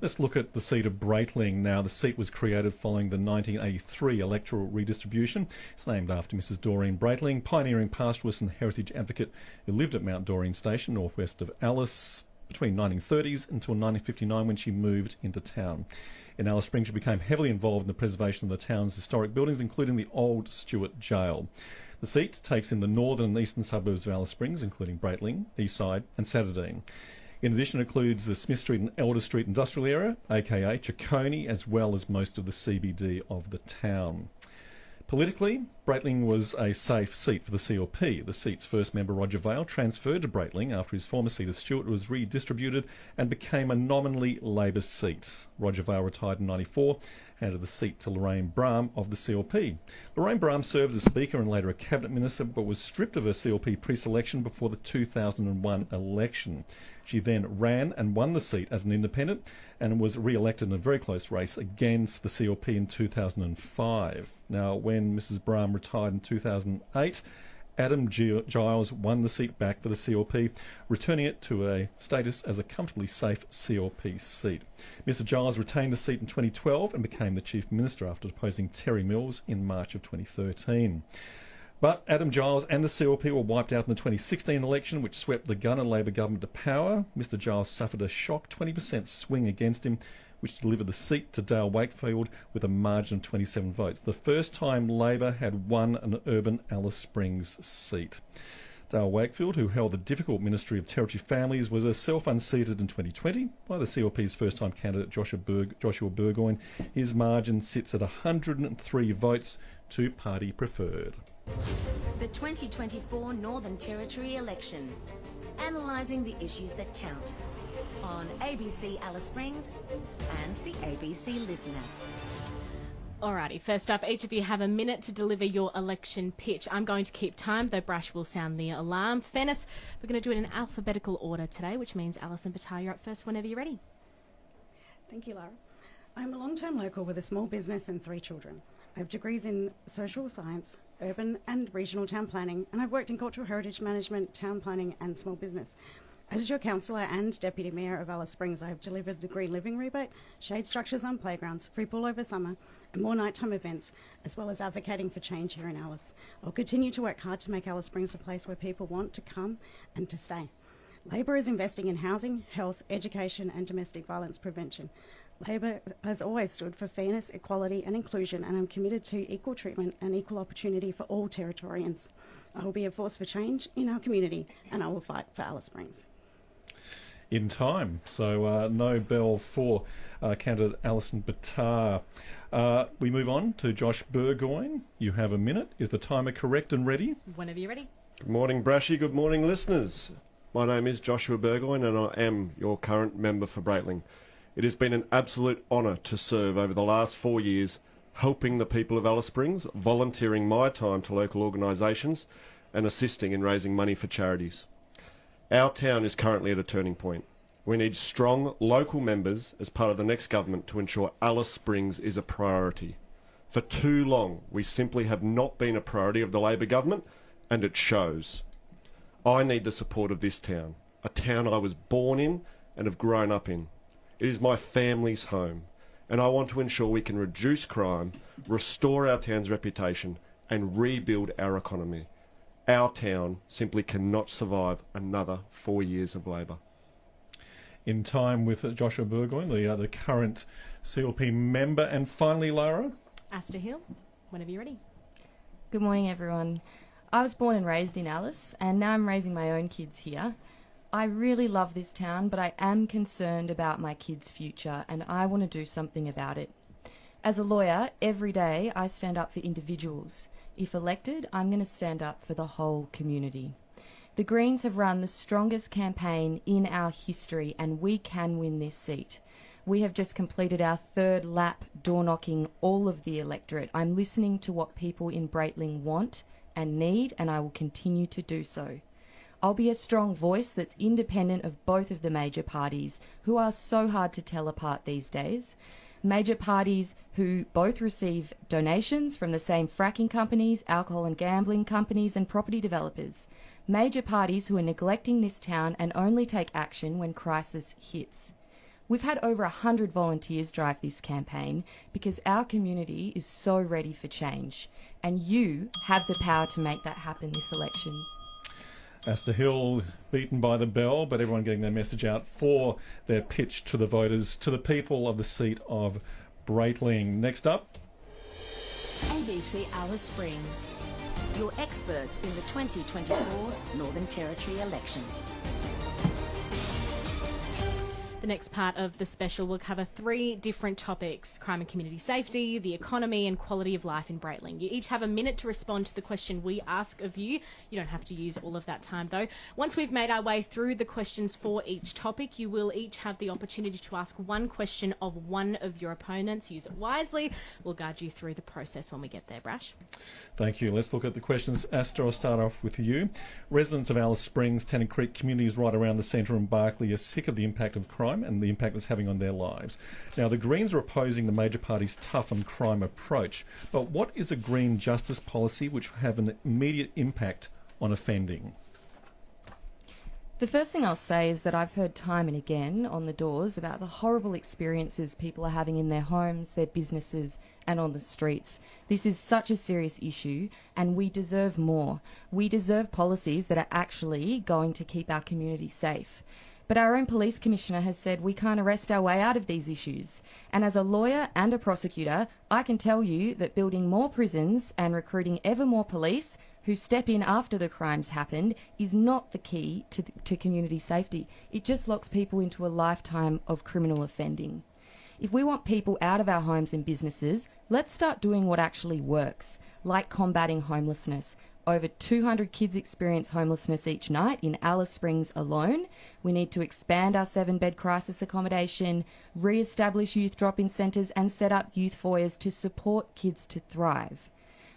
Let's look at the seat of Braitling. Now, the seat was created following the 1983 electoral redistribution. It's named after Mrs. Doreen Braitling, pioneering pastoralist and heritage advocate who lived at Mount Doreen Station, northwest of Alice, between 1930s until 1959 when she moved into town. In Alice Springs, she became heavily involved in the preservation of the town's historic buildings, including the old Stewart jail. The seat takes in the northern and eastern suburbs of Alice Springs, including Braitling, Eastside and Saturdine. In addition, it includes the Smith Street and Elder Street industrial area, aka Chicone, as well as most of the CBD of the town. Politically, Braitling was a safe seat for the CLP. The seat's first member, Roger Vale, transferred to Braitling after his former seat of Stewart was redistributed and became a nominally Labor seat. Roger Vale retired in 1994, handed the seat to Lorraine Brahm of the CLP. Lorraine Brahm served as Speaker and later a Cabinet Minister, but was stripped of her CLP pre-selection before the 2001 election. She then ran and won the seat as an independent and was re-elected in a very close race against the CLP in 2005. Now, when Mrs. Brahm retired in 2008, Adam Giles won the seat back for the CLP, returning it to a status as a comfortably safe CLP seat. Mr. Giles retained the seat in 2012 and became the Chief Minister after deposing Terry Mills in March of 2013. But Adam Giles and the CLP were wiped out in the 2016 election, which swept the Gunn and Labor government to power. Mr. Giles suffered a shock 20% swing against him, which delivered the seat to Dale Wakefield with a margin of 27 votes. The first time Labor had won an urban Alice Springs seat. Dale Wakefield, who held the difficult Ministry of Territory Families, was herself unseated in 2020 by the CLP's first-time candidate Joshua Burgoyne. His margin sits at 103 votes to party preferred. The 2024 Northern Territory election. Analysing the issues that count. On ABC Alice Springs and the ABC Listener. Alrighty, first up, each of you have a minute to deliver your election pitch. I'm going to keep time, though Brash will sound the alarm. Fairness, we're going to do it in alphabetical order today, which means Allison Bitar, you're up first whenever you're ready. Thank you, Lara. I'm a long-term local with a small business and 3 children. I have degrees in social science, urban and regional town planning, and I've worked in cultural heritage management, town planning and small business. As your councillor and Deputy Mayor of Alice Springs, I have delivered the Green Living Rebate, shade structures on playgrounds, free pool over summer, and more nighttime events, as well as advocating for change here in Alice. I'll continue to work hard to make Alice Springs a place where people want to come and to stay. Labor is investing in housing, health, education and domestic violence prevention. Labor has always stood for fairness, equality and inclusion, and I'm committed to equal treatment and equal opportunity for all Territorians. I will be a force for change in our community and I will fight for Alice Springs. In time, so no bell for candidate Allison Bitar. We move on to Josh Burgoyne. You have a minute. Is the timer correct and ready? Whenever you're ready. Good morning, Brashy. Good morning, listeners. My name is Joshua Burgoyne and I am your current member for Braitling. It has been an absolute honour to serve over the last 4 years, helping the people of Alice Springs, volunteering my time to local organisations and assisting in raising money for charities. Our town is currently at a turning point. We need strong local members as part of the next government to ensure Alice Springs is a priority. For too long, we simply have not been a priority of the Labor government, and it shows. I need the support of this town, a town I was born in and have grown up in. It is my family's home, and I want to ensure we can reduce crime, restore our town's reputation, and rebuild our economy. Our town simply cannot survive another 4 years of Labor. In time with Joshua Burgoyne, the current CLP member. And finally, Lara. Asta Hill, whenever you're ready. Good morning, everyone. I was born and raised in Alice, and now I'm raising my own kids here. I really love this town, but I am concerned about my kids' future, and I want to do something about it. As a lawyer, every day I stand up for individuals. If elected, I'm going to stand up for the whole community. The Greens have run the strongest campaign in our history, and we can win this seat. We have just completed our 3rd lap door-knocking all of the electorate. I'm listening to what people in Braitling want and need, and I will continue to do so. I'll be a strong voice that's independent of both of the major parties, who are so hard to tell apart these days. Major parties who both receive donations from the same fracking companies, alcohol and gambling companies and property developers. Major parties who are neglecting this town and only take action when crisis hits. We've had over 100 volunteers drive this campaign because our community is so ready for change, and you have the power to make that happen this election. Asta Hill beaten by the bell, but everyone getting their message out for their pitch to the voters, to the people of the seat of Braitling. Next up, ABC Alice Springs, your experts in the 2024 Northern Territory election. The next part of the special will cover 3 different topics: crime and community safety, the economy, and quality of life in Braitling. You each have a minute to respond to the question we ask of you. You don't have to use all of that time, though. Once we've made our way through the questions for each topic, you will each have the opportunity to ask one question of one of your opponents. Use it wisely. We'll guide you through the process when we get there, Brash. thank you. Let's look at the questions. Asta, I'll start off with you. Residents of Alice Springs, Tennant Creek communities right around the centre and Barclay are sick of the impact of crime and the impact it's having on their lives. Now, the Greens are opposing the major party's tough on crime approach, but what is a Green justice policy which will have an immediate impact on offending? The first thing I'll say is that I've heard time and again on the doors about the horrible experiences people are having in their homes, their businesses, and on the streets. This is such a serious issue, and we deserve more. We deserve policies that are actually going to keep our community safe. But our own police commissioner has said we can't arrest our way out of these issues. And as a lawyer and a prosecutor, I can tell you that building more prisons and recruiting ever more police who step in after the crimes happened is not the key to community safety. It just locks people into a lifetime of criminal offending. If we want people out of our homes and businesses, let's start doing what actually works, like combating homelessness. Over 200 kids experience homelessness each night in Alice Springs alone. We need to expand our 7-bed crisis accommodation, re-establish youth drop-in centres and set up youth foyers to support kids to thrive.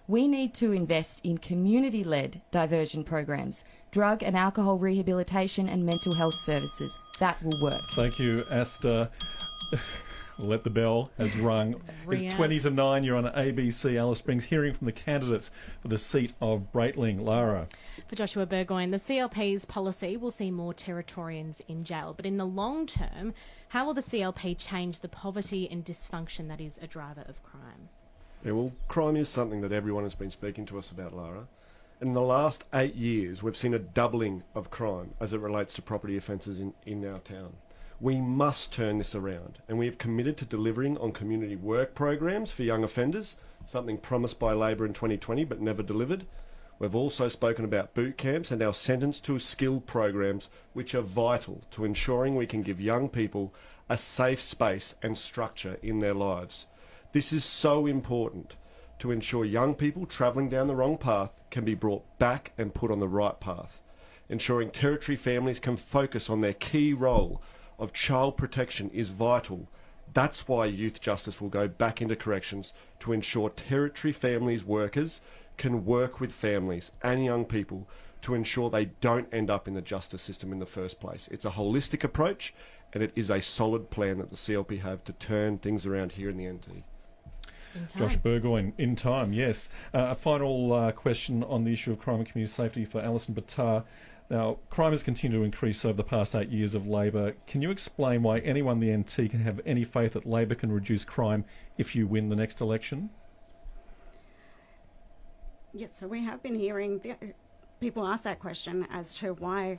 We need to invest in community-led diversion programs, drug and alcohol rehabilitation and mental health services. That will work. Thank you, Asta. Let the bell has rung. Ring It's out. 20 to 9. You're on ABC Alice Springs, hearing from the candidates for the seat of Braitling. Lara. For Joshua Burgoyne, the CLP's policy will see more Territorians in jail, but in the long term, how will the CLP change the poverty and dysfunction that is a driver of crime? Yeah, well, crime is something that everyone has been speaking to us about, Lara. In the last 8 years, we've seen a doubling of crime as it relates to property offences in our town. We must turn this around, and we have committed to delivering on community work programs for young offenders, something promised by Labor in 2020 but never delivered. We've also spoken about boot camps and our sentence to skill programs, which are vital to ensuring we can give young people a safe space and structure in their lives. This is so important to ensure young people travelling down the wrong path can be brought back and put on the right path. Ensuring Territory families can focus on their key role of child protection is vital. That's why youth justice will go back into corrections to ensure Territory families workers can work with families and young people to ensure they don't end up in the justice system in the first place. It's a holistic approach, and it is a solid plan that the CLP have to turn things around here in the NT. In time. Josh Burgoyne, in time, yes. A final question on the issue of crime and community safety for Allison Bitar. Now, crime has continued to increase over the past 8 years of Labor. Can you explain why anyone in the NT can have any faith that Labor can reduce crime if you win the next election? Yes, so we have been hearing people ask that question as to why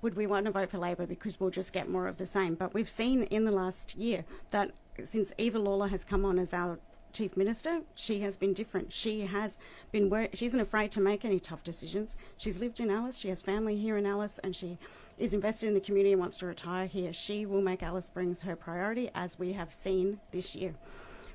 would we want to vote for Labor, because we'll just get more of the same. But we've seen in the last year that since Eva Lawler has come on as our Chief Minister, she has been different. She has been she isn't afraid to make any tough decisions. She's lived in Alice, she has family here in Alice, and she is invested in the community and wants to retire here. She will make Alice Springs her priority, as we have seen this year.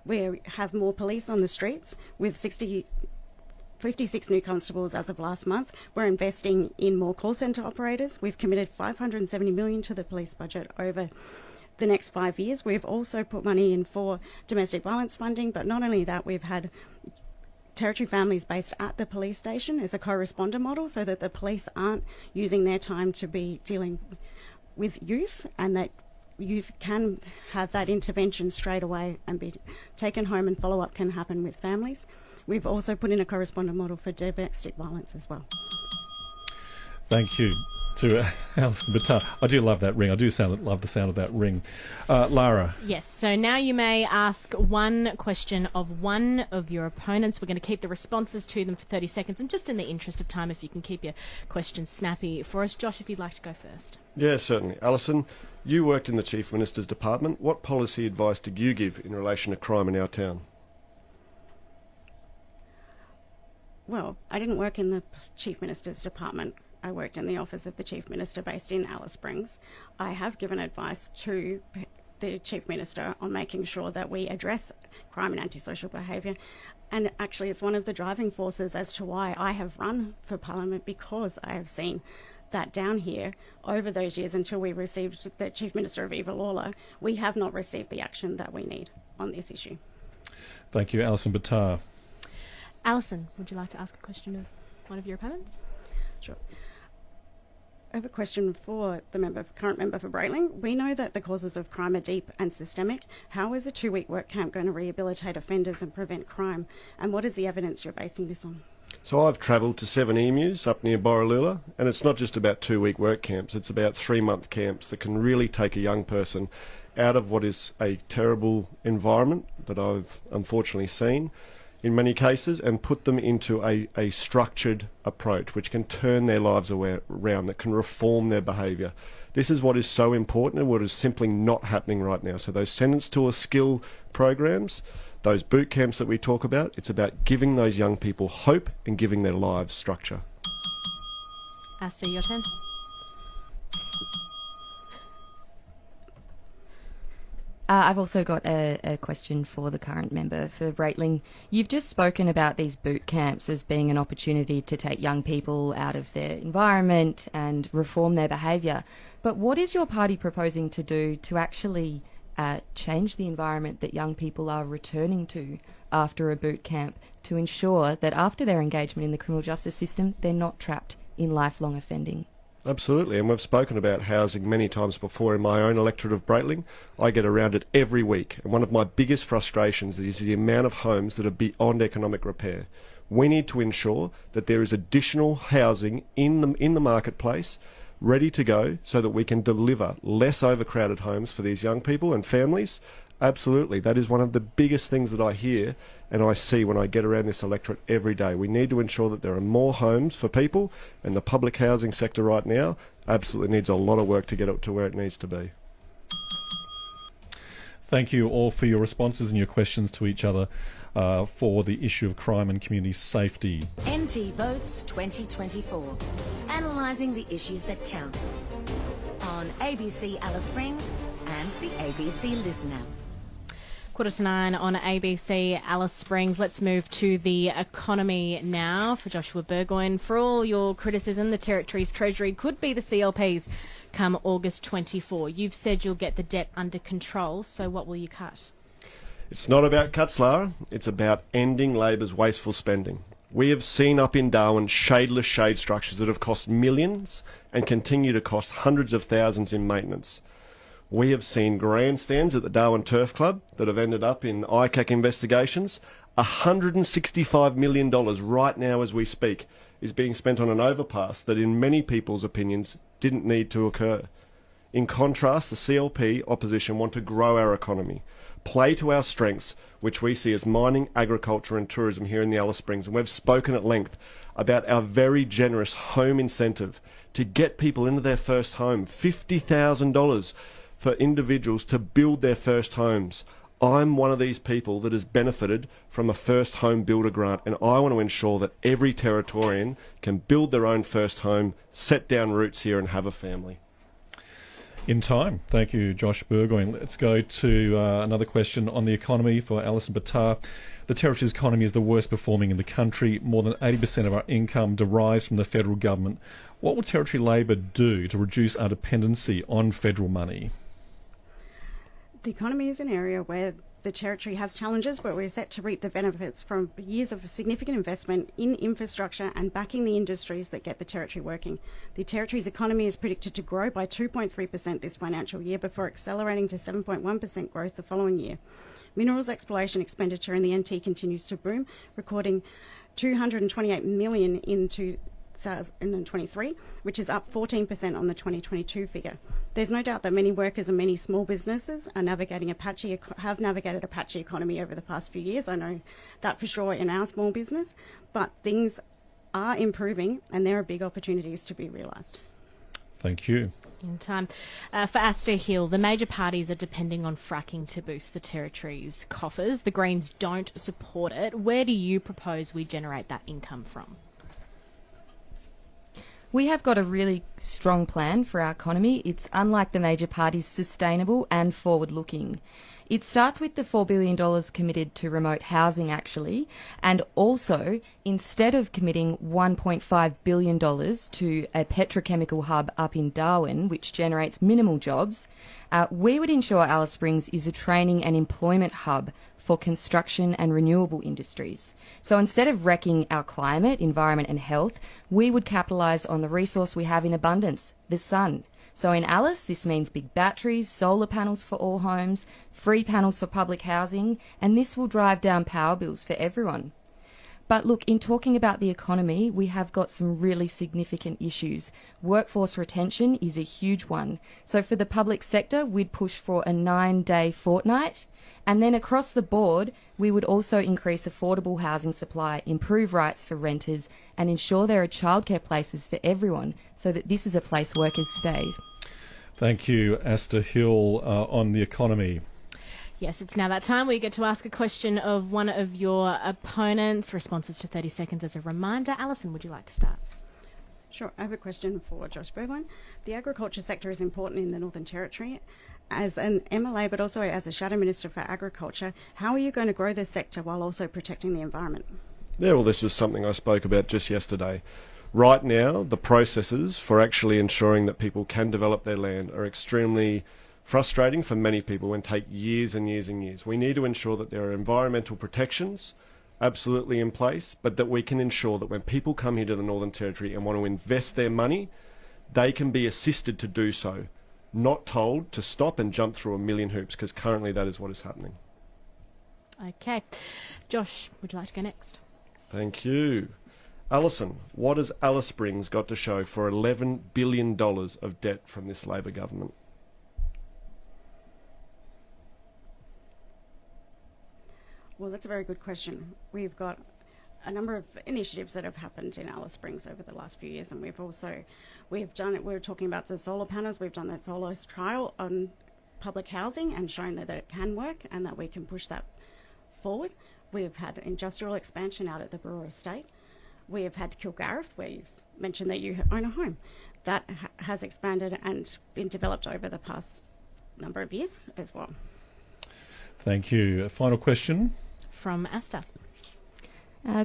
We have more police on the streets with 56 new constables as of last month. We're investing in more call centre operators. We've committed $570 million to the police budget over the next 5 years. We've also put money in for domestic violence funding, but not only that, we've had Territory families based at the police station as a co-responder model, so that the police aren't using their time to be dealing with youth, and that youth can have that intervention straight away and be taken home, and follow-up can happen with families. We've also put in a co-responder model for domestic violence as well. Thank you. to Allison Bitar. I do love that ring. I do love the sound of that ring. Lara. Yes, so now you may ask one question of one of your opponents. We're going to keep the responses to them for 30 seconds, and just in the interest of time, if you can keep your questions snappy for us. Josh, if you'd like to go first. Yeah, certainly. Alison, you worked in the Chief Minister's Department. What policy advice did you give in relation to crime in our town? Well, I didn't work in the Chief Minister's Department. I worked in the office of the Chief Minister based in Alice Springs. I have given advice to the Chief Minister on making sure that we address crime and antisocial behaviour. And actually, it's one of the driving forces as to why I have run for Parliament, because I have seen that down here over those years until we received the Chief Minister of Eva Lawler, we have not received the action that we need on this issue. Thank you, Allison Bitar. Alison, would you like to ask a question of one of your opponents? Sure. I have a question for the current member for Braitling. We know that the causes of crime are deep and systemic. How is a 2-week work camp going to rehabilitate offenders and prevent crime? And what is the evidence you're basing this on? So I've travelled to 7 emus up near Borroloola, and it's not just about 2-week work camps, it's about 3-month camps that can really take a young person out of what is a terrible environment that I've unfortunately seen in many cases, and put them into a structured approach which can turn their lives around, that can reform their behaviour. This is what is so important and what is simply not happening right now. So those sentence to a skill programs, those boot camps that we talk about, it's about giving those young people hope and giving their lives structure. Asta, your turn. I've also got a question for the current member for Braitling. You've just spoken about these boot camps as being an opportunity to take young people out of their environment and reform their behaviour. But what is your party proposing to do to actually change the environment that young people are returning to after a boot camp, to ensure that after their engagement in the criminal justice system, they're not trapped in lifelong offending? Absolutely, and we've spoken about housing many times before in my own electorate of Braitling. I get around it every week, and one of my biggest frustrations is the amount of homes that are beyond economic repair. We need to ensure that there is additional housing in the marketplace ready to go so that we can deliver less overcrowded homes for these young people and families. Absolutely, that is one of the biggest things that I hear and I see when I get around this electorate every day. We need to ensure that there are more homes for people, and the public housing sector right now absolutely needs a lot of work to get up to where it needs to be. Thank you all for your responses and your questions to each other for the issue of crime and community safety. NT Votes 2024. Analysing the issues that count. On ABC Alice Springs and the ABC Listener. 8:45 on ABC Alice Springs. Let's move to the economy now for Joshua Burgoyne. For all your criticism, the Territory's Treasury could be the CLP's come August 24. You've said you'll get the debt under control, so what will you cut? It's not about cuts, Lara. It's about ending Labor's wasteful spending. We have seen up in Darwin shadeless shade structures that have cost millions and continue to cost hundreds of thousands in maintenance. We have seen grandstands at the Darwin Turf Club that have ended up in ICAC investigations. $165 million right now as we speak is being spent on an overpass that in many people's opinions didn't need to occur. In contrast, the CLP opposition want to grow our economy, play to our strengths, which we see as mining, agriculture and tourism here in the Alice Springs. And we've spoken at length about our very generous home incentive to get people into their first home, $50,000 for individuals to build their first homes. I'm one of these people that has benefited from a first home builder grant, and I want to ensure that every Territorian can build their own first home, set down roots here and have a family. In time. Thank you, Josh Burgoyne. Let's go to another question on the economy for Allison Bitar. The Territory's economy is the worst performing in the country. More than 80% of our income derives from the federal government. What will Territory Labor do to reduce our dependency on federal money? The economy is an area where the Territory has challenges, but we're set to reap the benefits from years of significant investment in infrastructure and backing the industries that get the Territory working. The Territory's economy is predicted to grow by 2.3% this financial year before accelerating to 7.1% growth the following year. Minerals exploration expenditure in the NT continues to boom, recording $228 million in 2023, which is up 14% on the 2022 figure. There's no doubt that many workers and many small businesses are have navigated a patchy economy over the past few years. I know that for sure in our small business, but things are improving and there are big opportunities to be realised. Thank you. In time. For Asta Hill, the major parties are depending on fracking to boost the Territory's coffers. The Greens don't support it. Where do you propose we generate that income from? We have got a really strong plan for our economy. It's, unlike the major parties, sustainable and forward-looking. It starts with the $4 billion committed to remote housing, actually, and also, instead of committing $1.5 billion to a petrochemical hub up in Darwin, which generates minimal jobs, we would ensure Alice Springs is a training and employment hub for construction and renewable industries. So instead of wrecking our climate, environment and health, we would capitalise on the resource we have in abundance, the sun. So in Alice, this means big batteries, solar panels for all homes, free panels for public housing, and this will drive down power bills for everyone. But look, in talking about the economy, we have got some really significant issues. Workforce retention is a huge one. So for the public sector, we'd push for a 9-day fortnight. And then across the board, we would also increase affordable housing supply, improve rights for renters, and ensure there are childcare places for everyone so that this is a place workers stay. Thank you, Asta Hill, on the economy. Yes, it's now that time where you get to ask a question of one of your opponents. Responses to 30 seconds as a reminder. Alison, would you like to start? Sure, I have a question for Josh Burgoyne. The agriculture sector is important in the Northern Territory. As an MLA, but also as a Shadow Minister for Agriculture, how are you going to grow this sector while also protecting the environment? Yeah, well, this was something I spoke about just yesterday. Right now, the processes for actually ensuring that people can develop their land are extremely frustrating for many people and take years and years and years. We need to ensure that there are environmental protections absolutely in place, but that we can ensure that when people come here to the Northern Territory and want to invest their money, they can be assisted to do so, not told to stop and jump through a million hoops, because currently that is what is happening. Okay. Josh, would you like to go next? Thank you. Alison, what has Alice Springs got to show for $11 billion of debt from this Labor government? Well, that's a very good question. We've got a number of initiatives that have happened in Alice Springs over the last few years, and we've done it. We were talking about the solar panels. We've done that solar trial on public housing and shown that it can work and that we can push that forward. We've had industrial expansion out at the Brewer Estate. We have had Kilgareth, where you've mentioned that you own a home. That has expanded and been developed over the past number of years as well. Thank you. A final question? From Asta.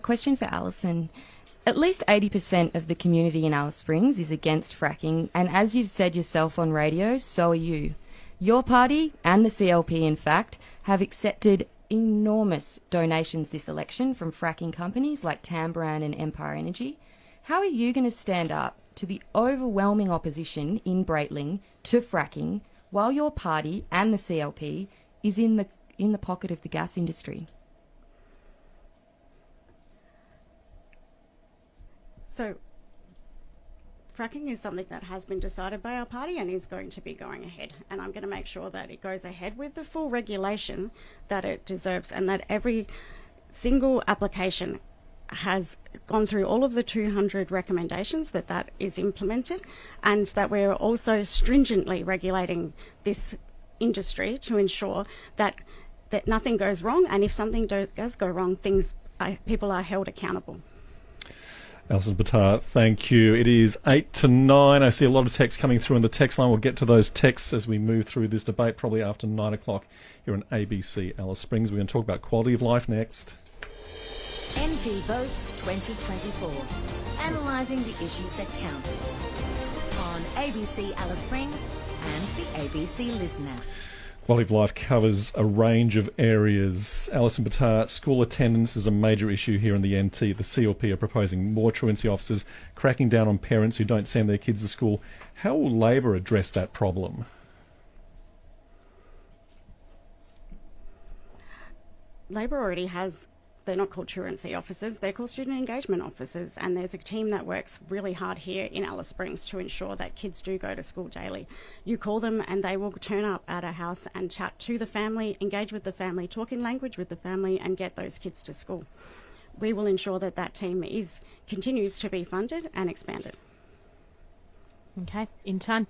Question for Alison. At least 80% of the community in Alice Springs is against fracking, and as you've said yourself on radio, so are you. Your party, and the CLP in fact, have accepted enormous donations this election from fracking companies like Tamboran and Empire Energy. How are you going to stand up to the overwhelming opposition in Braitling to fracking while your party and the CLP is in the pocket of the gas industry? So, fracking is something that has been decided by our party and is going to be going ahead. And I'm going to make sure that it goes ahead with the full regulation that it deserves, and that every single application has gone through all of the 200 recommendations, that is implemented, and that we're also stringently regulating this industry to ensure that nothing goes wrong, and if something does go wrong, people are held accountable. Allison Bitar, thank you. It is 8 to 9. I see a lot of texts coming through in the text line. We'll get to those texts as we move through this debate, probably after 9 o'clock here on ABC Alice Springs. We're going to talk about quality of life next. NT Votes 2024. Analysing the issues that count. On ABC Alice Springs and the ABC Listener. Quality of life covers a range of areas. Allison Bitar, school attendance is a major issue here in the NT. The CLP are proposing more truancy officers, cracking down on parents who don't send their kids to school. How will Labor address that problem? Labor already has they're not called truancy officers, they're called student engagement officers, and there's a team that works really hard here in Alice Springs to ensure that kids do go to school daily. You call them and they will turn up at a house and chat to the family, engage with the family, talk in language with the family, and get those kids to school. We will ensure that that team continues to be funded and expanded. Okay, in time.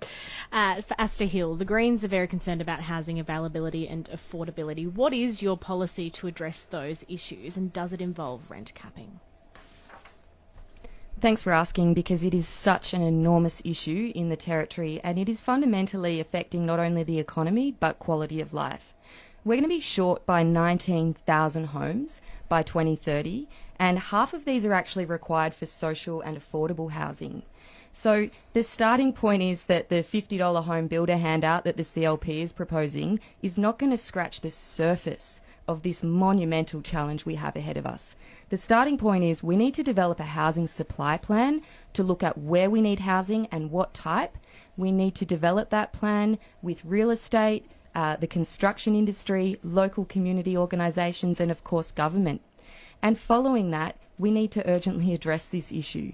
For Asta Hill, the Greens are very concerned about housing availability and affordability. What is your policy to address those issues, and does it involve rent capping? Thanks for asking, because it is such an enormous issue in the Territory, and it is fundamentally affecting not only the economy but quality of life. We're going to be short by 19,000 homes by 2030, and half of these are actually required for social and affordable housing. So the starting point is that the $50 home builder handout that the CLP is proposing is not going to scratch the surface of this monumental challenge we have ahead of us. The starting point is we need to develop a housing supply plan to look at where we need housing and what type. We need to develop that plan with real estate, the construction industry, local community organisations, and of course government. And following that, we need to urgently address this issue.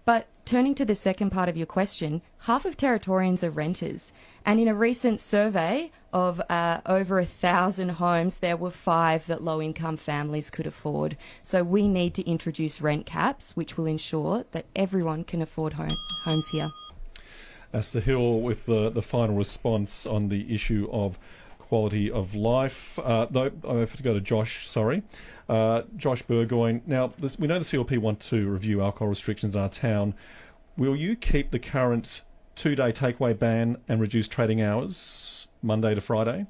But turning to the second part of your question, half of Territorians are renters. And in a recent survey of over 1,000 homes, there were 5 that low-income families could afford. So we need to introduce rent caps, which will ensure that everyone can afford homes here. Asta Hill with the final response on the issue of quality of life. Though I have to go to Josh, sorry. Josh Burgoyne. Now, we know the CLP want to review alcohol restrictions in our town. Will you keep the current 2-day takeaway ban and reduce trading hours, Monday to Friday?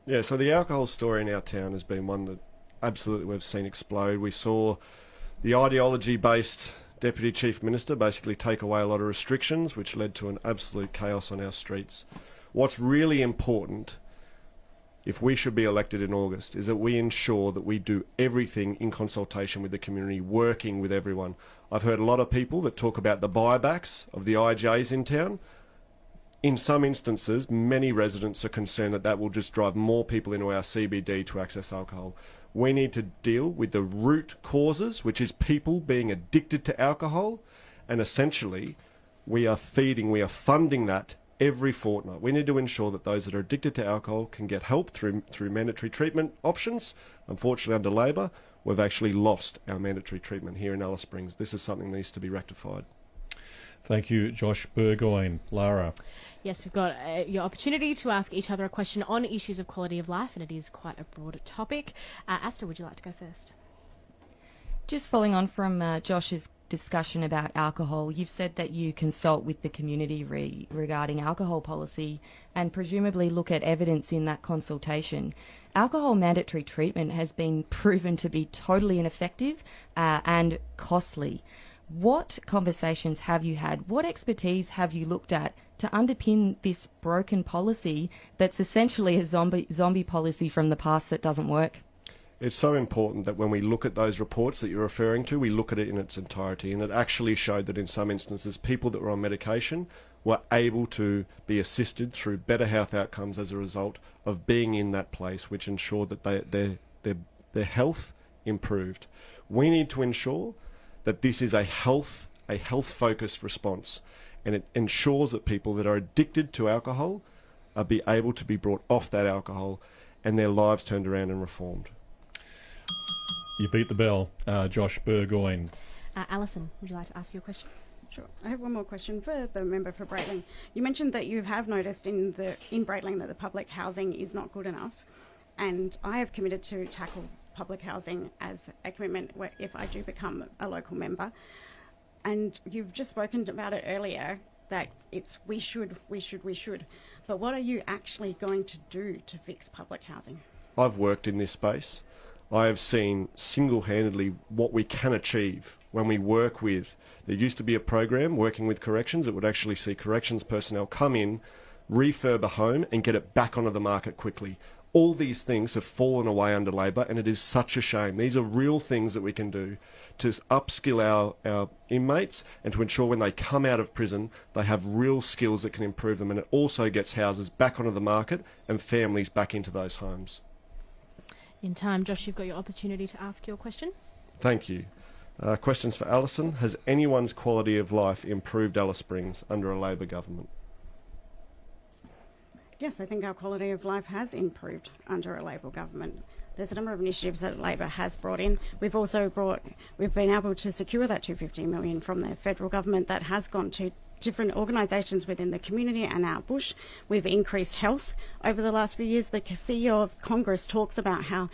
Yeah, so the alcohol story in our town has been one that absolutely we've seen explode. We saw the ideology-based Deputy Chief Minister basically take away a lot of restrictions, which led to an absolute chaos on our streets. What's really important, if we should be elected in August, is that we ensure that we do everything in consultation with the community, working with everyone. I've heard a lot of people that talk about the buybacks of the IJs in town. In some instances, many residents are concerned that that will just drive more people into our CBD to access alcohol. We need to deal with the root causes, which is people being addicted to alcohol, and essentially we are funding that every fortnight. We need to ensure that those that are addicted to alcohol can get help through mandatory treatment options. Unfortunately, under Labor, we've actually lost our mandatory treatment here in Alice Springs. This is something that needs to be rectified. Thank you, Josh Burgoyne. Lara. Yes, we've got your opportunity to ask each other a question on issues of quality of life, and it is quite a broad topic. Asta, would you like to go first? Just following on from Josh's discussion about alcohol, you've said that you consult with the community regarding alcohol policy and presumably look at evidence in that consultation. Alcohol mandatory treatment has been proven to be totally ineffective and costly. What conversations have you had? What expertise have you looked at to underpin this broken policy that's essentially a zombie policy from the past that doesn't work? It's so important that when we look at those reports that you're referring to, we look at it in its entirety. And it actually showed that in some instances, people that were on medication were able to be assisted through better health outcomes as a result of being in that place, which ensured that their health improved. We need to ensure that this is a health-focused response, and it ensures that people that are addicted to alcohol are able to be brought off that alcohol and their lives turned around and reformed. You beat the bell, Josh Burgoyne. Allison, would you like to ask your question? Sure. I have one more question for the member for Braitling. You mentioned that you have noticed in Braitling that the public housing is not good enough, and I have committed to tackle public housing as a commitment if I do become a local member. And you've just spoken about it earlier, that it's we should. But what are you actually going to do to fix public housing? I've worked in this space. I have seen single-handedly what we can achieve when we work with. There used to be a program working with corrections that would actually see corrections personnel come in, refurb a home and get it back onto the market quickly. All these things have fallen away under Labor, and it is such a shame. These are real things that we can do to upskill our inmates and to ensure when they come out of prison, they have real skills that can improve them. And it also gets houses back onto the market and families back into those homes. In time, Josh, you've got your opportunity to ask your question. Thank you. Questions for Allison. Has anyone's quality of life improved Alice Springs under a Labor government? Yes, I think our quality of life has improved under a Labor government. There's a number of initiatives that Labor has brought in. We've been able to secure that $250 million from the federal government that has gone to different organisations within the community and our bush. We've increased health over the last few years. The CEO of Congress talks about how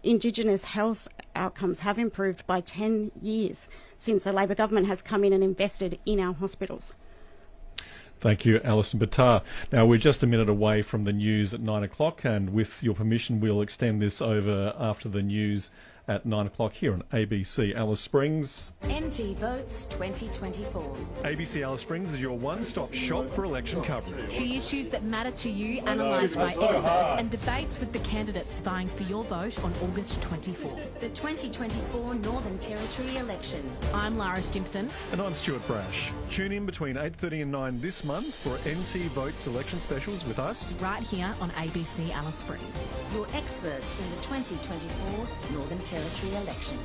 Indigenous health outcomes have improved by 10 years since the Labor government has come in and invested in our hospitals. Thank you, Allison Bitar. Now, we're just a minute away from the news at 9 o'clock, and with your permission, we'll extend this over after the news at 9 o'clock here on ABC Alice Springs. NT Votes 2024. ABC Alice Springs is your one-stop shop for election coverage. The issues that matter to you, analysed by experts, and debates with the candidates vying for your vote on August 24. The 2024 Northern Territory election. I'm Lara Stimpson. And I'm Stewart Brash. Tune in between 8:30 and 9 this month for NT Votes election specials with us. Right here on ABC Alice Springs. Your experts in the 2024 Northern Territory election.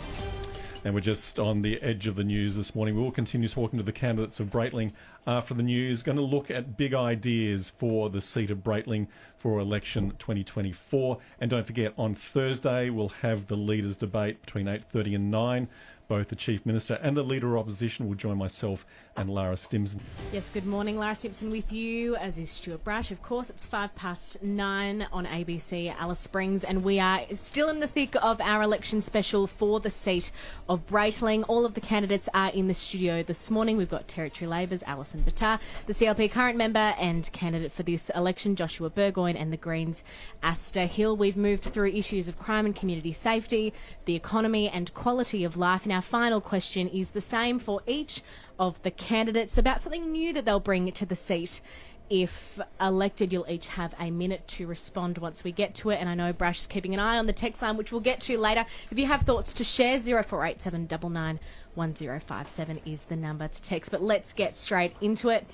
And we're just on the edge of the news this morning. We will continue talking to the candidates of Braitling after the news. Going to look at big ideas for the seat of Braitling for election 2024. And don't forget, on Thursday we'll have the leaders' debate between 8:30 and 9. Both the Chief Minister and the Leader of Opposition will join myself and Lara Stimpson. Yes, good morning. Lara Stimpson with you, as is Stewart Brash. Of course, it's 9:05 on ABC Alice Springs, and we are still in the thick of our election special for the seat of Braitling. All of the candidates are in the studio this morning. We've got Territory Labor's Allison Bitar, the CLP current member and candidate for this election, Joshua Burgoyne, and the Greens' Asta Hill. We've moved through issues of crime and community safety, the economy and quality of life. And our final question is the same for each of the candidates about something new that they'll bring to the seat. If elected, you'll each have a minute to respond once we get to it. And I know Brash is keeping an eye on the text line, which we'll get to later. If you have thoughts to share, 0487 99 1057 is the number to text. But let's get straight into it.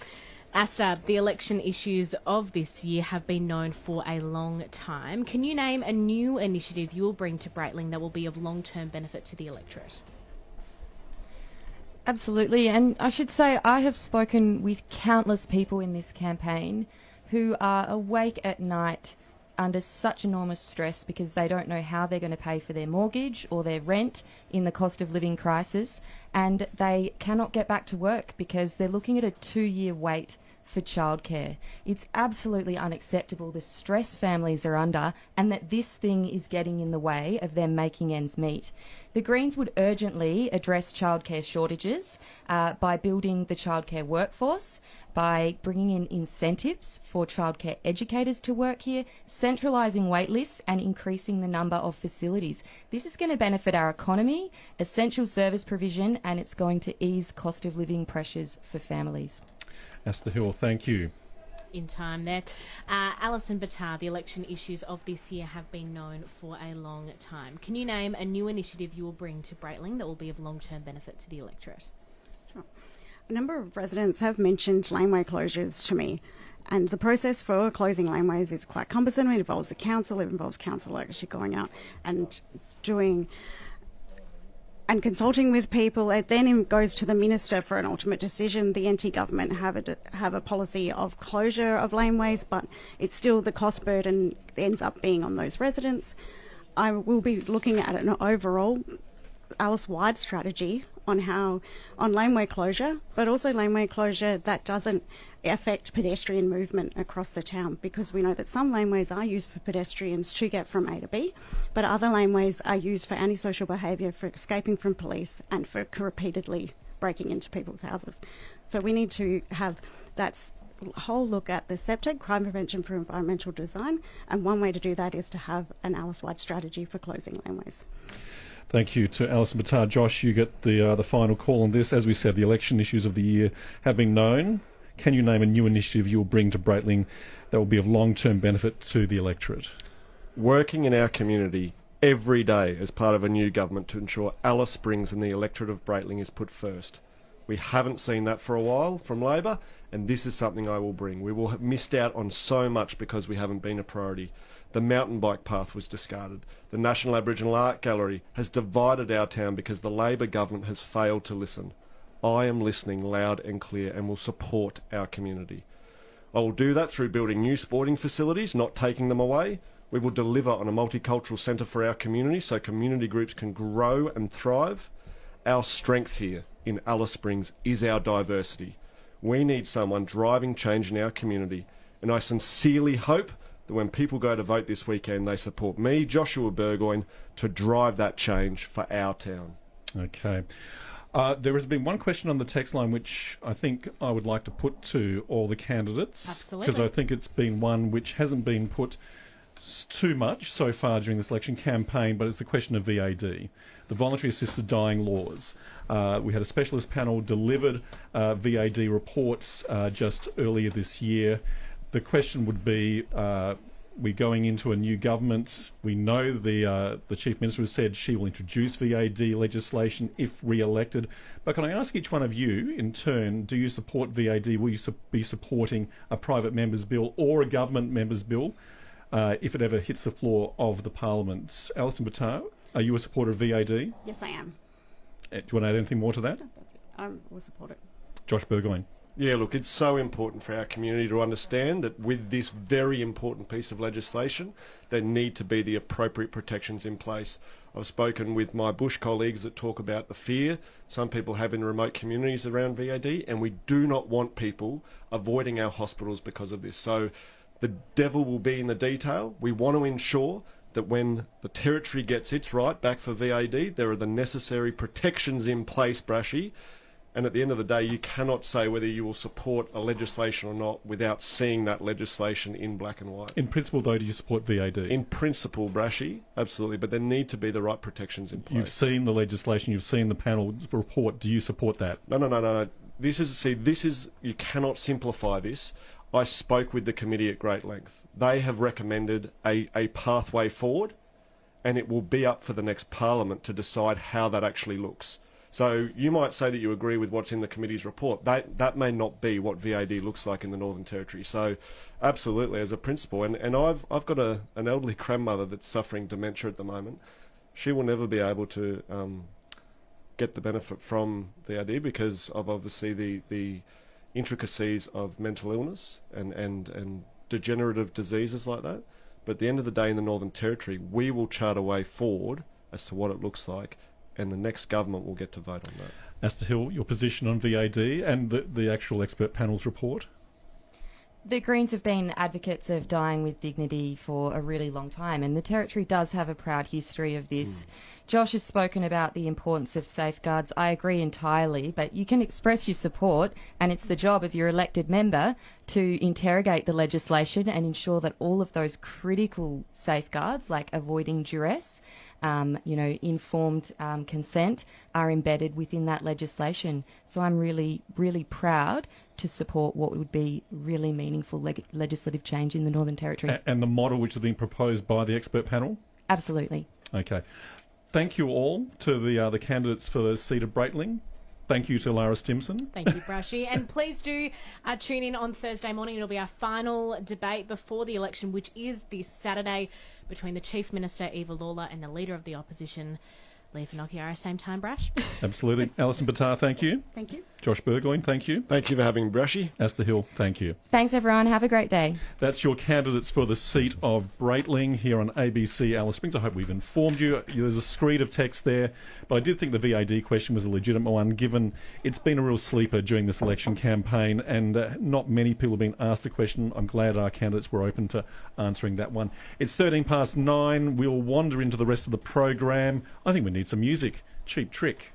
Asta, the election issues of this year have been known for a long time. Can you name a new initiative you will bring to Braitling that will be of long-term benefit to the electorate? Absolutely, and I should say I have spoken with countless people in this campaign who are awake at night under such enormous stress because they don't know how they're going to pay for their mortgage or their rent in the cost of living crisis, and they cannot get back to work because they're looking at a 2-year wait for childcare. It's absolutely unacceptable, the stress families are under, and that this thing is getting in the way of them making ends meet. The Greens would urgently address childcare shortages by building the childcare workforce, by bringing in incentives for childcare educators to work here, centralising wait lists and increasing the number of facilities. This is going to benefit our economy, essential service provision, and it's going to ease cost of living pressures for families. Asta Hill, thank you. In time there. Allison Bitar, the election issues of this year have been known for a long time. Can you name a new initiative you will bring to Braitling that will be of long-term benefit to the electorate? Sure. A number of residents have mentioned laneway closures to me, and the process for closing laneways is quite cumbersome. It involves the council, it involves council actually going out and doing and consulting with people. It then goes to the minister for an ultimate decision. The NT government have a policy of closure of laneways, but it's still the cost burden ends up being on those residents. I will be looking at an overall Alice-wide strategy on laneway closure, but also laneway closure that doesn't affect pedestrian movement across the town, because we know that some laneways are used for pedestrians to get from A to B, but other laneways are used for antisocial behaviour, for escaping from police, and for repeatedly breaking into people's houses. So we need to have that whole look at the CEPTED, crime prevention for environmental design, and one way to do that is to have an Alice-wide strategy for closing laneways. Thank you to Allison Bitar. Josh, you get the final call on this. As we said, the election issues of the year have been known. Can you name a new initiative you will bring to Braitling that will be of long-term benefit to the electorate? Working in our community every day as part of a new government to ensure Alice Springs and the electorate of Braitling is put first. We haven't seen that for a while from Labor, and this is something I will bring. We will have missed out on so much because we haven't been a priority. The mountain bike path was discarded. The National Aboriginal Art Gallery has divided our town because the Labor government has failed to listen. I am listening loud and clear and will support our community. I will do that through building new sporting facilities, not taking them away. We will deliver on a multicultural centre for our community so community groups can grow and thrive. Our strength here in Alice Springs is our diversity. We need someone driving change in our community, and I sincerely hope that when people go to vote this weekend, they support me, Joshua Burgoyne, to drive that change for our town. Okay. There has been one question on the text line which I think I would like to put to all the candidates. Absolutely. Because I think it's been one which hasn't been put too much so far during this election campaign, but it's the question of VAD, the voluntary assisted dying laws. We had a specialist panel delivered VAD reports just earlier this year. The question would be, we're going into a new government. We know the Chief Minister has said she will introduce VAD legislation if re-elected. But can I ask each one of you, in turn, do you support VAD? Will you be supporting a private member's bill or a government member's bill if it ever hits the floor of the Parliament? Allison Bitar, are you a supporter of VAD? Yes, I am. Do you want to add anything more to that? That's it. I will support it. Josh Burgoyne. Yeah, look, it's so important for our community to understand that with this very important piece of legislation, there need to be the appropriate protections in place. I've spoken with my bush colleagues that talk about the fear some people have in remote communities around VAD, and we do not want people avoiding our hospitals because of this. So the devil will be in the detail. We want to ensure that when the Territory gets its right back for VAD, there are the necessary protections in place, Brashy. And at the end of the day, you cannot say whether you will support a legislation or not without seeing that legislation in black and white. In principle, though, do you support VAD? In principle, Brashy, absolutely, but there need to be the right protections in place. You've seen the legislation, you've seen the panel report. Do you support that? No. This is, you cannot simplify this. I spoke with the committee at great length. They have recommended a pathway forward, and it will be up for the next Parliament to decide how that actually looks. So you might say that you agree with what's in the committee's report. That may not be what VAD looks like in the Northern Territory. So absolutely, as a principle, and I've got an elderly grandmother that's suffering dementia at the moment. She will never be able to get the benefit from VAD because of obviously the intricacies of mental illness and degenerative diseases like that. But at the end of the day in the Northern Territory, we will chart a way forward as to what it looks like, and the next government will get to vote on that. Asta Hill, your position on VAD and the actual expert panel's report? The Greens have been advocates of dying with dignity for a really long time, and the Territory does have a proud history of this. Josh has spoken about the importance of safeguards. I agree entirely, but you can express your support, and it's the job of your elected member to interrogate the legislation and ensure that all of those critical safeguards, like avoiding duress, informed consent, are embedded within that legislation. So I'm really, really proud to support what would be really meaningful legislative change in the Northern Territory. And the model which has been proposed by the expert panel? Absolutely. Okay. Thank you all to the candidates for the seat of Braitling. Thank you to Lara Stimpson. Thank you, Brashy. And please do tune in on Thursday morning. It'll be our final debate before the election, which is this Saturday, between the Chief Minister, Eva Lawler, and the Leader of the Opposition, Lee Finocchiaro. Same time, Brash. Absolutely. Allison Bitar, thank you. Thank you. Josh Burgoyne, thank you. Thank you for having me, Brashy. Asta Hill, thank you. Thanks, everyone. Have a great day. That's your candidates for the seat of Braitling here on ABC Alice Springs. I hope we've informed you. There's a screed of text there, but I did think the VAD question was a legitimate one, given it's been a real sleeper during this election campaign, and not many people have been asked the question. I'm glad our candidates were open to answering that one. It's 9:13. We'll wander into the rest of the program. I think we need some music. Cheap Trick.